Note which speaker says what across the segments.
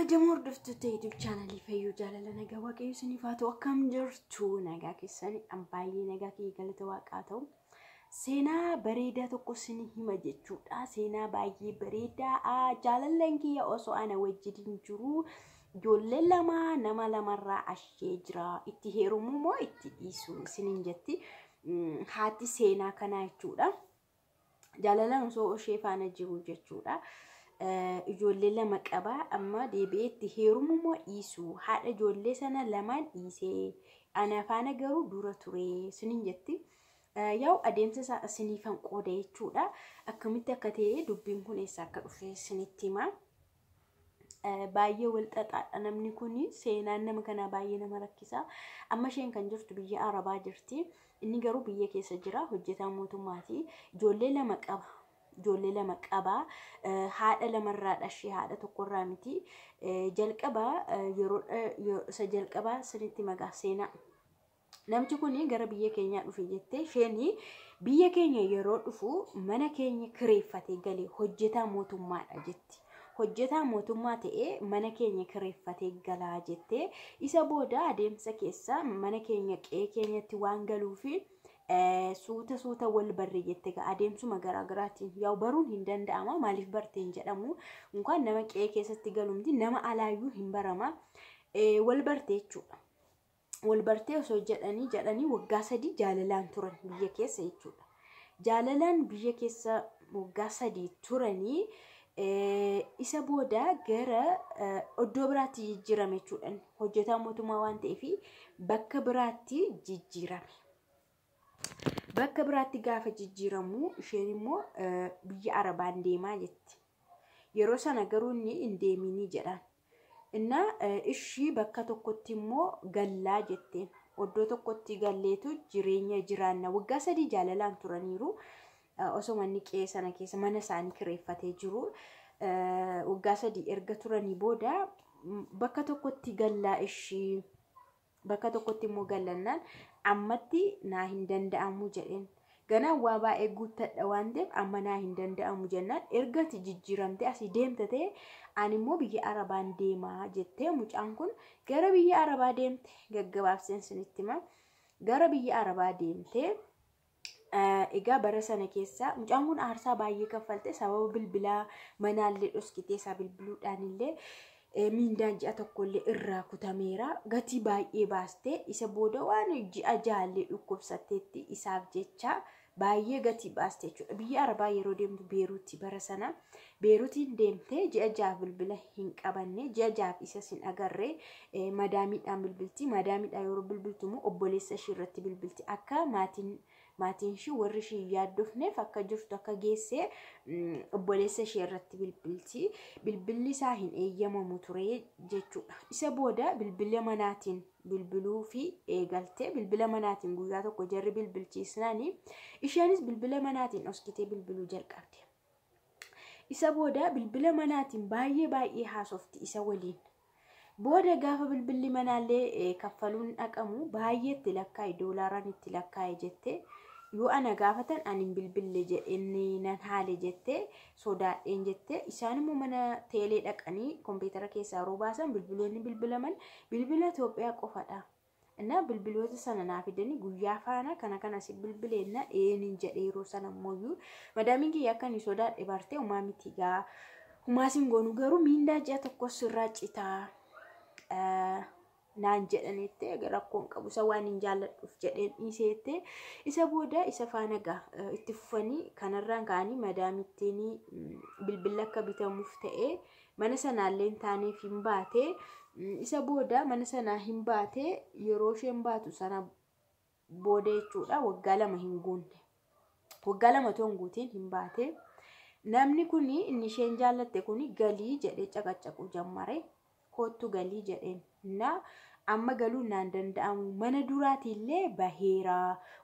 Speaker 1: Kabajamuu hordoftoota YouTube channel Fayyuu Jaalala nagaa waaqayyo isiniif haa ta'u akkam jirtu nagaa keessanii baay'ee nagaa kee galata waaqaa ta'u seenaa bareedaa tokko isinii hima jechuudha. Seenaa baay'ee bareedaa jaalalaan kiyya osoo ana wajjin jiru ijoollee lama nama lamarraa ashee jira itti heerumu moo itti dhiisu isiniin jetti haati seenaa kana jechuudha. Jaalalaan osoo ishee faana jiru jechuudha. Ijoollee lama qaba amma deebi'eetti heerumu moo dhiisu haadha ijoollee sana lamaan dhiisee ana faana garuu dura ture isiniin jetti. Yaa'u adeemsa isaa isiniifan qooda jechuudha. Akkamitti akka ta'e dubbiin kun eessa akka dhufe isinitti hima. Baay'ee wal xaxaadha namni kun seenaan nama kanaa baay'ee nama rakkisa. Amma isheen kan jirtu biyya Arabaa jirti. Inni garuu biyya keessa jira hojjetaa mootummaati. Ijoollee lama qaba. Haadha lamarraa dhashee haadha tokkorraa miti. Jalqaba yeroo isa jalqaba isinitti maqaa seenaa. Namti kun gara biyya keenyaa dhufe jettee isheen biyya keenya yeroo dhufu mana keenya kireeffatee galee hojjetaa mootummaadha jetti. Hojjetaa mootummaa ta'ee mana keenya kireeffatee galaa jettee isa booda adeemsa keessa mana keenya qe'ee keenyatti waan galuufi suuta wal barree jette adeemsuma garaagaraatiin yaa'u baruun hin danda'ama maaliif barteen jedhamu unkaan nama qe'ee keessatti galumti nama alaayyuu hin barama wal bartee jechuudha. Wal bartee osoo jedhanii waggaa 3 jaalalaan turan biyya keessa jechuudha. Jaalalaan biyya keessa waggaa 3 turanii isa booda gara iddoo biraatti jijjiirame jechuudha. Hojjetaa mootummaa waan ta'eef bakka biraatti jijjiirame. Bakka biraatti gaafa jijjiiramu isheen immoo biyya Arabaan deemaa jetti. Yeroo sana garuu inni hin deeminii jedhan. Inna ishii bakka tokkotti immoo gallaa jetteen. Iddoo tokkotti galleetu jireenya jiraanna. Waggaa 3 jaalalaan turaniiru. Osoo manni qe'ee sana keessa mana isaanii kireeffatee jiru. Waggaa 3 erga turanii booda bakka tokkotti gallaa ishii. Bakka tokkotti immoo gallannaan ammatti naa hin danda'amu jedheen. Ganaan waa baay'ee guuttadha waan ta'eef amma naa hin danda'amu jennaan ergati jijjiiramtee asii deemte ta'e ani immoo biyya Arabaan deemaa jettee mucaan kun gara biyya Arabaa deemte gaggabaabseen isinitti hima. Gara biyya Arabaa deemte egaa bara sana keessa mucaan kun aarsaa baay'ee kaffalte sababa bilbilaa manaallee dhoskitee isaa bilbiluudhaan illee mindaan ji'a tokkollee irraa kutameera gatii baay'ee baastee isa booda waan ji'a jaallee dhukkubsatteetti isaaf jecha baay'ee gatii baastee jechuudha. Biyya Arabaa yeroo deemtu Beeruutti bara sana Beeruutiin deemtee ji'a jaaf bilbila hin qabanne ji'a jaaf isa sin agarree madaamiidhaan bilbilti. Madaamiidhaan yeroo bilbiltu immoo obboleessa ishee irratti bilbilti akka maatiin ishee warri ishee yaaddofneef akka jirtu akka geessee obboleessa ishee irratti bilbilti. Bilbilli isaa hin eeyyamamu ture jechuudha. Isa booda bilbila manaatiin bilbiluu fi eegaltee bilbila manaatiin guyyaa tokko jarri bilbilchiisnaani isheenis bilbila manaatiin oskitee bilbiluu jalqabde. Isa booda bilbila manaatiin baay'ee haasofti isa waliin. Booda gaafa bilbilli manaallee kaffaluun dhaqamu baay'eetti lakkaa'e doolaaraan itti lakkaa'e jettee yoo ana gaafatan ani bilbille jedheenni nan haale jettee sodaadheen jettee isaan immoo mana teelee dhaqanii kompiitara keessaa yeroo baasan bilbiloonni bilbilaman bilbila Itoophiyaa qofadha. Innaa bilbiloota sana naa fidanii guyyaa faana kana si bilbileenna eenin jedhee yeroo sana immoo madaamiin kiyya akka inni sodaadhe bartee umaa miti gaa humaasin goonu garuu miindaa ji'a tokkos irraa citaa. Naan jedhanitti rakkoon qabu isa waan hin jaalladhuuf jedheen dhiiseette isa booda isa faana itti fufanii kanarraan ka'anii madaamittiin bilbila akka bitamuuf ta'e mana sanaallee hin taaneef hin baate isa booda mana sanaa hin baate yeroo isheen baatu sana booda jechuudha waggaa 2 hin guunne. Waggaa 2 toon guutiin hin baate namni kun inni isheen jaallatte kun galii jedhee caqacaquu jammare. Kootu galii jedheen na amma galuu naan danda'amu mana duraatiillee baheera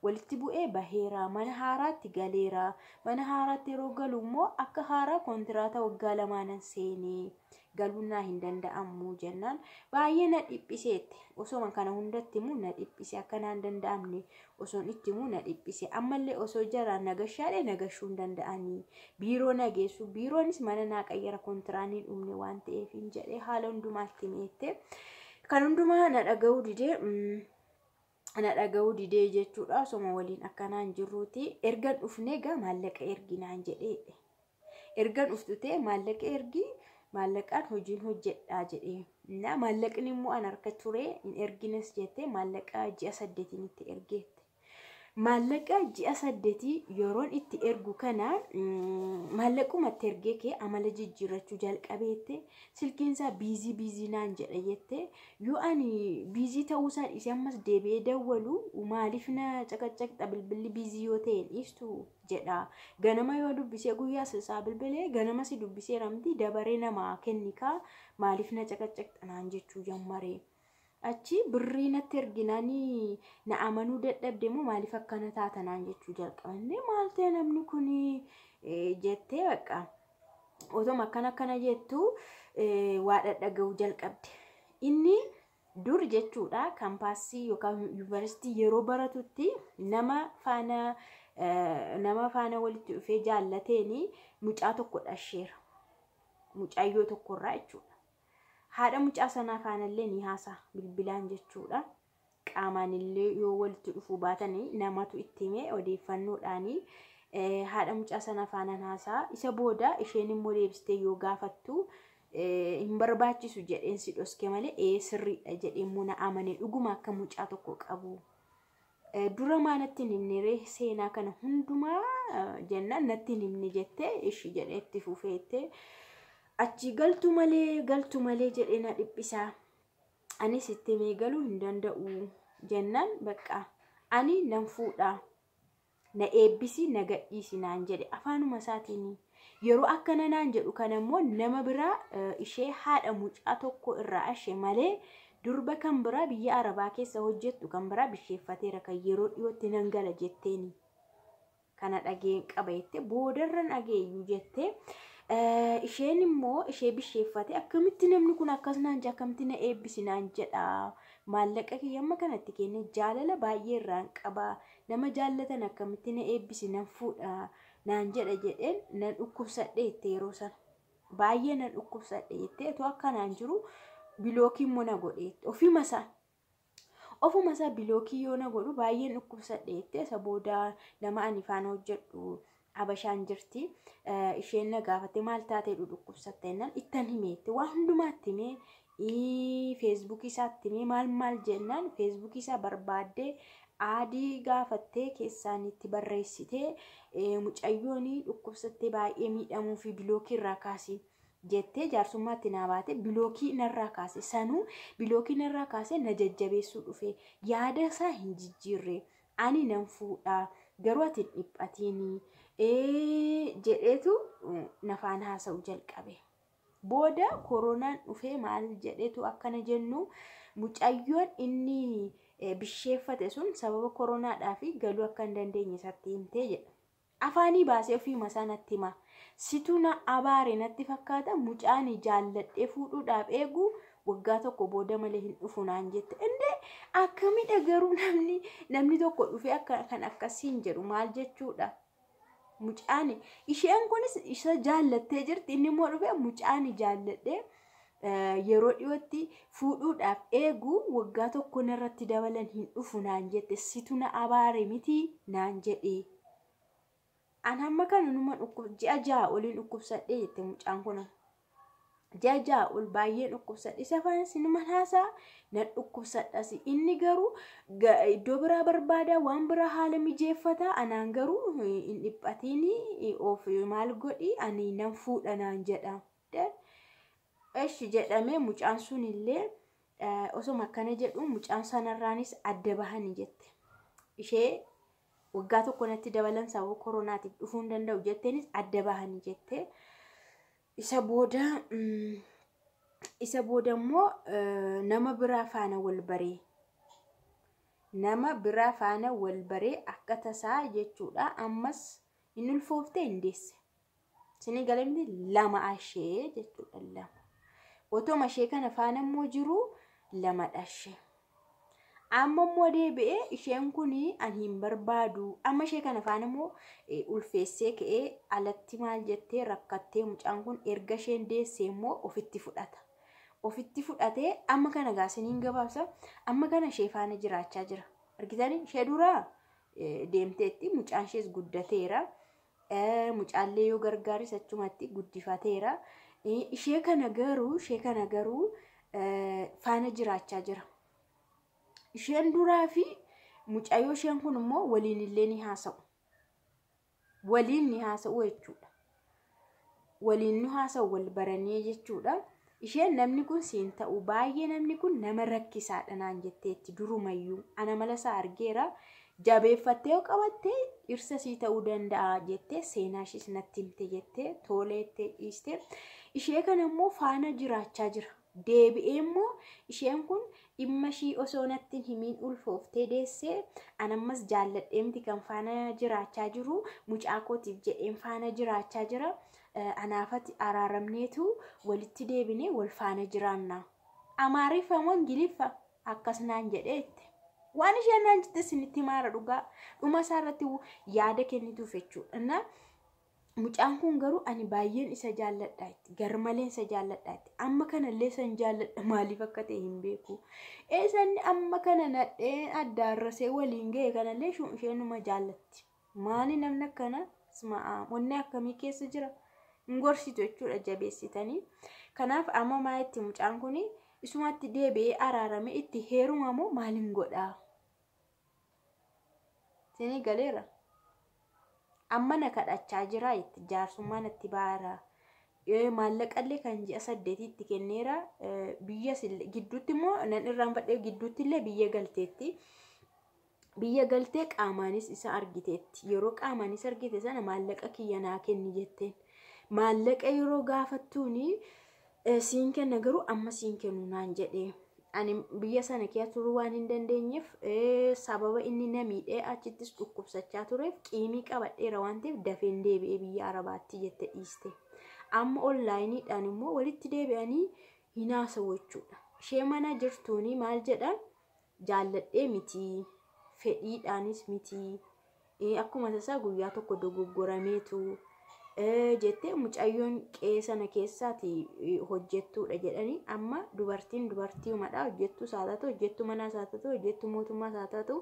Speaker 1: walitti bu'ee baheera mana haaraatti galeera mana haaraatti yeroo galu immoo akka haaraa kontiraata waggaa 2 seenee galuunaa hin danda'amu jennaan baay'ee na dhiphiseetti osoo kana hundatti immoo na dhiphise akkanaan danda'amne osoon itti immoo na dhiphise ammallee osoo jara nagashaadhe nagashuu hin danda'anii biiroo nageessu biiroonis mana naa qayyara kontiraanii dhumne waan ta'eef hin jedhee haala hundumaatti meette kan hundumaa na dhaga'uu didee jechuudha osoma waliin akkanaan jirruuti ergan dhufnee gaa maallaqa erginaan jedhee ergan dhuftutee maallaqa ergi maallaqaan hojiin hojjedhaa jedhee na maallaqni immoo an harka ture hin ergines jettee maallaqa ji'a 8 itti ergeette maallaqa ji'a 8 yeroon itti ergu kana maallaquma itti ergee kee amala jijjiirrachuu jalqabeette silkiinsaa biizii naan jedha jette yoo ani biizii ta'uusaa dhiisee ammas deebi'ee dawwalu maaliif na caqacaqxa bilbilli biizii yoo ta'e dhiistu jedha ganama yoo dubbisee guyyaa isaa bilbilee ganama si dubbisee ramti dabaree nama kennikaa maaliif na caqacaqxa naan jechuu jammare achi birrii natti erginaanii na amanuu dadhabde moo maaliif akkana taatanaan jechuu jalqabanne maal ta'e namni kun jettee baqa otoma akkana jettu waa dhaga'uu jalqabde inni dur jechuudha kaampaasii yookaan yuunivarsiitii yeroo baratutti nama faana walitti dhufee jaallateeni mucaa tokko dhasheera mucaayyoo tokkorraa jechuudha haadha mucaa sanaa faanallee ni haasa bilbilaan jechuudha qaamaan illee yoo walitti dhufuu baatanii namatu itti himee odeeffannoodhaanii haadha mucaa sanaa faanaan haasaa isa booda isheen immoo deebistee yoo gaafattu hin barbaachisu jedheen si dhoske malee sirriidha jedhee immoo na amane dhuguma akka mucaa tokko qabu dura maanatti himne seenaa kana hundumaa jennaan natti himne jettee ishi jedhee itti fufeette achi galtu malee jedhee na dhiphisaa anis itti mee galuu hin danda'u jennaan baqa ani nan fuudha na eebbisi na gadhiisi naan jedhe afaanuma isaatiin yeroo akkana naan jedhu kana immoo nama biraa ishee haadha mucaa tokko irraa ashee malee durba kan biraa biyya arabaa keessa hojjettu kan biraa bisheeffateera kan yeroo dhiyootti nan gala jetteeni kana dhageen qaba jette boodarran dhageeyyuu jette isheen immoo ishee bisheeffate akkamitti namni kun akkasnaan akkamitti na eebbisi naan jedha maallaqa kiyyamma kanatti kenne jaalala baay'ee irraan qaba nama jaallatan akkamitti na eebbisi nan fuudha naan jedha jedheen nan dhukkubsadhe jette yeroo sana baay'ee nan dhukkubsadhe jette otoo akkanaan jiru bilookii immoo na godhe ofuma isaa bilookii yoo na godhu baay'een dhukkubsadhe jette isa booda nama ani faana hojjedhu abashaan jirti isheen na gaafate maal taatee dhukkubsatte jennaan ittan himeette waan hundumaatti himee feesbuukii isaatti himee maal jennaan feesbuukii isaa barbaaddee aadii gaafattee keessaan itti barreessitee mucayyoon dhukkubsattee baay'ee miidhamuu fi bilookii irraa kaasee jettee jaarsummaatti naa baate bilookii narraa kaase sanuu bilookii narraa kaase na jajjabeessuu dhufe yaada isaa hin jijjiirre ani nan fuudha garuu ati dhiphatini jedheetu nafaan haasa'u jalqabe booda koronaan dhufee maal jedheetu akkana jennu mucayyoon inni bisheeffate sun sababa koronaadhaa fi galuu akka hin dandeenye isatti himtee jedha afaanii baasee ofiima sanatti hima situ na abaare natti fakkaata mucaan jaalladhee fuudhuudhaaf eegu waggaa tokko booda malee hin dhufu naan jette indee akkamidha garuu namni tokko dhufee kan akkasiin jedhu maal jechuudha mucaan isheen kunis isa jaallattee jirti inni immoo dhufee mucaan jaalladhee yeroo dhiyootti fuudhuudhaaf eegu waggaa tokko narratti dabalan hin dhufu naan jette situ na abaare miti naan jedhee an hamma kana numa ji'a 6 oliin dhukkubsadhee jette mucaan kun ji'a 6 ol baay'ee dhukkubsadhe isa faana sinuma haasaa na dhukkubsadhas inni garuu iddoo biraa barbaada waan biraa haala mijeeffata anaan garuu hin dhiphatini of maal godhi ani nan fuudha naan jedha eshi jedhamee mucaan sun illee osoo akkana jedhu mucaan sanarraanis adda bahani jette ishee waggaa tokko natti dabalan sababa koronaatiif dhufuu hin danda'u jetteenis adda bahani jette isa booda immoo nama biraa faana wal baree akka tasaa jechuudha ammas hin ulfooftee hin deesse sini galamni lama ashee jechuudha lama otoo mashee kana faana immoo jiru lama dhashe. Amma immoo deebi'ee isheen kuni ani hin barbaadu. Amma ishee kana faana immoo ulfeessee ka'ee alatti maal jettee rakkattee mucaan kun erga isheen deessee immoo ofitti fudhata. Ofitti fudhatee amma kana gaasiniin gabaabsa. Amma kana ishee faana jiraachaa jira. Argitanii ishee duraa deemteetti mucaan ishees guddateera. Mucaallee yoo gargaaris achumatti guddifateera. Ishee kana garuu faana jiraachaa jira. Isheen duraa fi mucaayoo isheen kun immoo waliin illee ni haasa'u. Waliin ni haasa'u jechuudha. Waliin ni haasa'u wal baranii jechuudha. Isheen namni kun siin ta'u baay'ee namni kun nama rakkisaadha naan jetteetti durumayyuu. Ana mala isaa argeera. Jabeeffattee yoo qabattee dhirsa sii ta'uu danda'a jettee seenaa ishees natti himte jettee tooleettee dhiiste. Ishee kana immoo faana jiraachaa jira. Deebi'ee immoo isheen kun dhimma ishii osoo natti himiin ulfooftee deessee anammas jaalladheemti kan faana jiraachaa jiru mucaa kootiif jedheen faana jiraachaa jira. Anaafatti araaramneetu walitti deebinee wal faana jiraanna. Amaariffa moo Ingiliffa akkas naan jedheette. Waan isheen naan jette isinitti maara dhugaa dhuma isaarratti yaada kennituuf jechuudha. Mucaan kun garuu ani baay'een isa jaalladha itti garmaleen isa jaalladha itti amma kanallee san jaalladha maaliif akka ta'e hin beeku. Eesanni amma kana nadhee addaarrasee waliin ga'e kanallee isheenuma jaallatti. Maali namni akkana ismaa onnee akkamii keessa jira hin gorsitu jechuudha jabeessitanii. Kanaaf amma maayitti mucaan kun isumatti deebi'ee araarame itti heeruma moo maaliin godhaa? Sini galeera. Amma na kadhachaa jira itti jaarsummaan itti baara. Maallaqallee kan ji'a 8 itti kenneera. Biyya gidduutti immoo nan irraanfadhee gidduutti illee biyya galteetti. Biyya galtee qaamaanis isa argiteetti. Yeroo qaamaanis argite sana maallaqa kiyya naa kenni jetteen. Maallaqa yeroo gaafattuuni siin kenna garuu amma siin kennu naan jedhee. Ani biyya sana keessa turuu waan hin dandeenyeef sababa inni na miidhee achittis dhukkubsachaa tureef qiimii qabadheera waan ta'eef dafeen deebi'ee biyya Arabaatti jette dhiiste. Amma onlaayiniidhaan immoo walitti deebi'anii hin haasa'u jechuudha. Ishee mana jirtuuni maal jedhan jaalladhee miti fedhiidhaanis miti akkuma tasaa guyyaa tokko dogoggorameetu jettee mucayyoon qe'ee sana keessaati hojjettuudha jedhanii amma dubartii umadhaa hojjettuu saatatu hojjettuu manaa saatatu hojjettuu mootummaa saatatu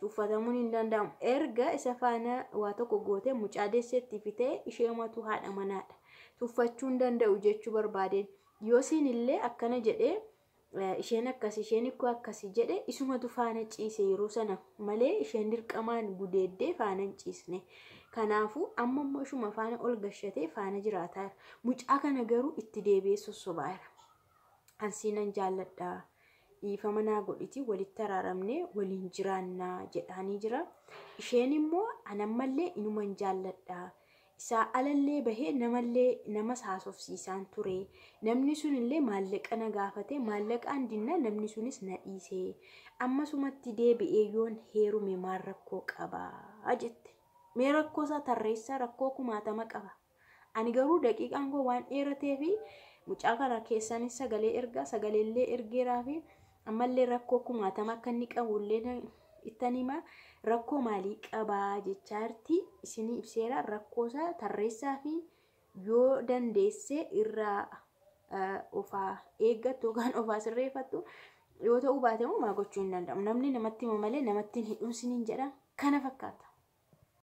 Speaker 1: uffatamuun hin danda'amu. Erga isa faana waa tokko gootee mucaa deesseetti fitee ishee matu haadha manaadha. Tuffachuu hin danda'u jechuu barbaadeen yoo siin illee akkana jedhee isheen akkas isheen ikkoo akkasi jedhe isumatu faana ciise yeroo sana malee isheen dirqamaan gudeeddee faana hin ciisne. Kanaafuu amma immoo ishuma faana ol gashatee faana jiraataa. Mucaa kana garuu itti deebi'ee sossobaara. Ansiinan jaalladha. Dhiifama naa godhiti walitti araaramnee waliin jiraannaa jedhanii jira. Isheen immoo anammallee inuman jaalladha. Isaa alallee bahee namas haasofsiisaan ture. Namni sun illee maallaqa na gaafate maallaqaan dinna namni sunis na dhiise. Ammasumatti deebi'ee yoon heerume maal rakkoo qabaa jette. Mee rakkoo isaa tarreessaa rakkoo 60 qaba. Ani garuu daqiiqaan koo waan dheeratee fi mucaa kana keessaanis sagaleellee ergeeraa fi ammallee rakkoo 60 akka inni qabullee ittan hima rakkoo maalii qabaa jechaa jirti isinii ibseera rakkoo isaa tarreessaa fi yoo dandeesse irraa ofaa eeggattu yookaan ofaa sirreeffattu yoo ta'uu baate maa gochuu hin danda'amu. Namni namatti hima malee namatti hin hidhuun siniin jedha kana fakkaata.